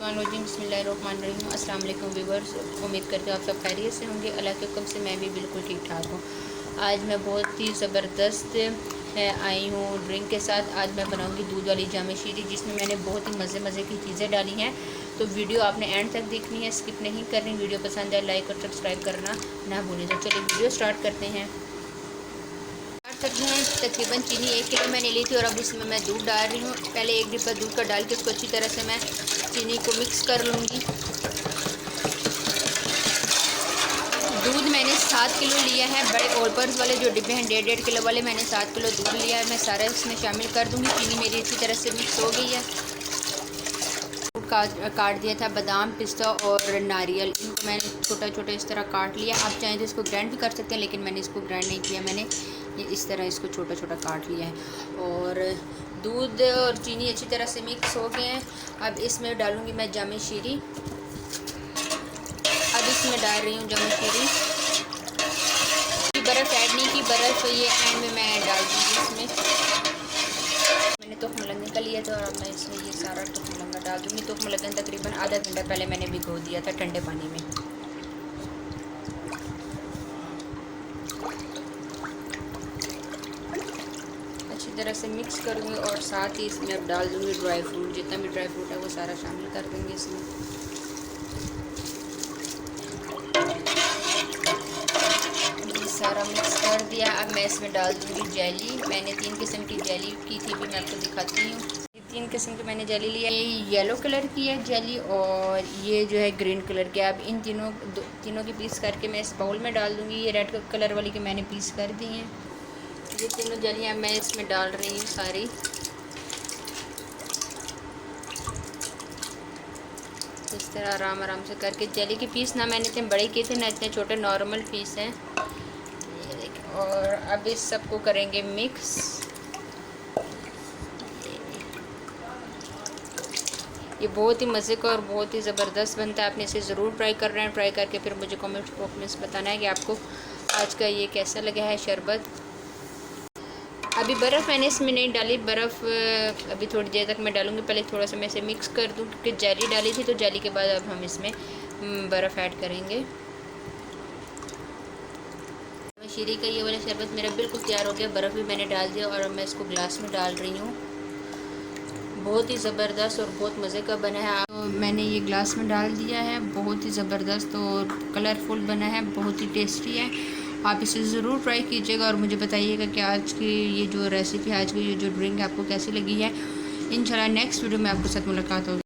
बिस्मिल्लाहिर्रहमानिर्रहीम। अस्सलाम वालेकुम व्यूअर्स, उम्मीद करते हो आप सब खैरियत से होंगे। अल्लाह के हुक्म से मैं भी बिल्कुल ठीक ठाक हूँ। आज मैं बहुत ही ज़बरदस्त आई हूँ ड्रिंक के साथ। आज मैं बनाऊँगी दूध वाली जामे शीरी, जिसमें मैंने बहुत ही मज़े की चीज़ें डाली हैं। तो वीडियो आपने एंड तक देखनी है, स्किप नहीं करनी। वीडियो पसंद है लाइक और सब्सक्राइब करना ना भूलें। तो चलिए वीडियो स्टार्ट करते हैं। तकरीबन चीनी 1 किलो मैंने ली थी और अब इसमें मैं दूध डाल रही हूँ। पहले 1 डिब्बा दूध का डाल के उसको अच्छी तरह से मैं चीनी को मिक्स कर लूँगी। दूध मैंने 7 किलो लिया है। बड़े ऑलपर्स वाले जो डिब्बे हैं 1.5 किलो वाले, मैंने 7 किलो दूध लिया है। मैं सारा इसमें शामिल कर दूँगी। चीनी मेरी अच्छी तरह से मिक्स हो गई है। काट दिया था बादाम, पिस्ता और नारियल, इनको मैंने छोटा छोटा इस तरह काट लिया। आप चाहें तो इसको ग्राइंड भी कर सकते हैं, लेकिन मैंने इसको ग्राइंड नहीं किया। मैंने ये इस तरह इसको छोटा छोटा काट लिया है। और दूध और चीनी अच्छी तरह से मिक्स हो गए हैं। अब इसमें डालूँगी मैं जामे शीरी। अब इसमें डाल रही हूँ जामे शीरी। बर्फ़ ऐड नहीं की, बर्फ़ ये एंड में मैं डाल दूँगी इसमें। मैंने तुख्म लगने का लिया था और अब मैं इसमें ये सारा तुख्म लगना डाल दूँगी। तुख्म लगन तकरीबन आधा घंटा पहले मैंने भिगो दिया था ठंडे पानी में। अच्छी तरह से मिक्स करूँगी और साथ ही इसमें अब डाल दूँगी ड्राई फ्रूट। जितना भी ड्राई फ्रूट है वो सारा शामिल कर दूँगी इसमें। सारा मिक्स कर दिया। अब मैं इसमें डाल दूँगी जेली। मैंने 3 किस्म की जेली की थी, भी मैं आपको दिखाती हूँ। 3 किस्म की मैंने जेली लिया। ये येलो कलर की है जेली और ये जो है ग्रीन कलर की। अब इन तीनों की पीस करके मैं इस बाउल में डाल दूँगी। ये रेड कलर वाली की मैंने पीस कर दी हैं। ये तीनों जेलियाँ मैं इसमें डाल रही हूँ सारी। इस तरह आराम से करके। जेली के पीस ना मैंने इतने बड़े किए थे ना इतने छोटे, नॉर्मल पीस हैं। और अब इस सबको करेंगे मिक्स। ये बहुत ही मज़े का और बहुत ही ज़बरदस्त बनता है। आपने इसे ज़रूर ट्राई कर रहे हैं। ट्राई करके फिर मुझे कमेंट बॉक्स में बताना है कि आपको आज का ये कैसा लगा है शरबत। अभी बर्फ़ मैंने इसमें नहीं डाली। बर्फ़ अभी थोड़ी देर तक मैं डालूँगी। पहले थोड़ा सा मैं इसे मिक्स कर दूँ, क्योंकि जेली डाली थी। तो जेली के बाद अब हम इसमें बर्फ़ ऐड करेंगे। शीरी का ये वाला शरबत मेरा बिल्कुल तैयार हो गया। बर्फ़ भी मैंने डाल दिया और अब मैं इसको गिलास में डाल रही हूँ। बहुत ही ज़बरदस्त और बहुत मज़े का बना है। तो मैंने ये ग्लास में डाल दिया है। बहुत ही ज़बरदस्त और कलरफुल बना है, बहुत ही टेस्टी है। आप इसे ज़रूर ट्राई कीजिएगा और मुझे बताइएगा कि आज की ये जो रेसिपी, आज की ये जो ड्रिंक आपको कैसी लगी है। इंशाल्लाह नेक्स्ट वीडियो में आपके साथ मुलाकात होगी।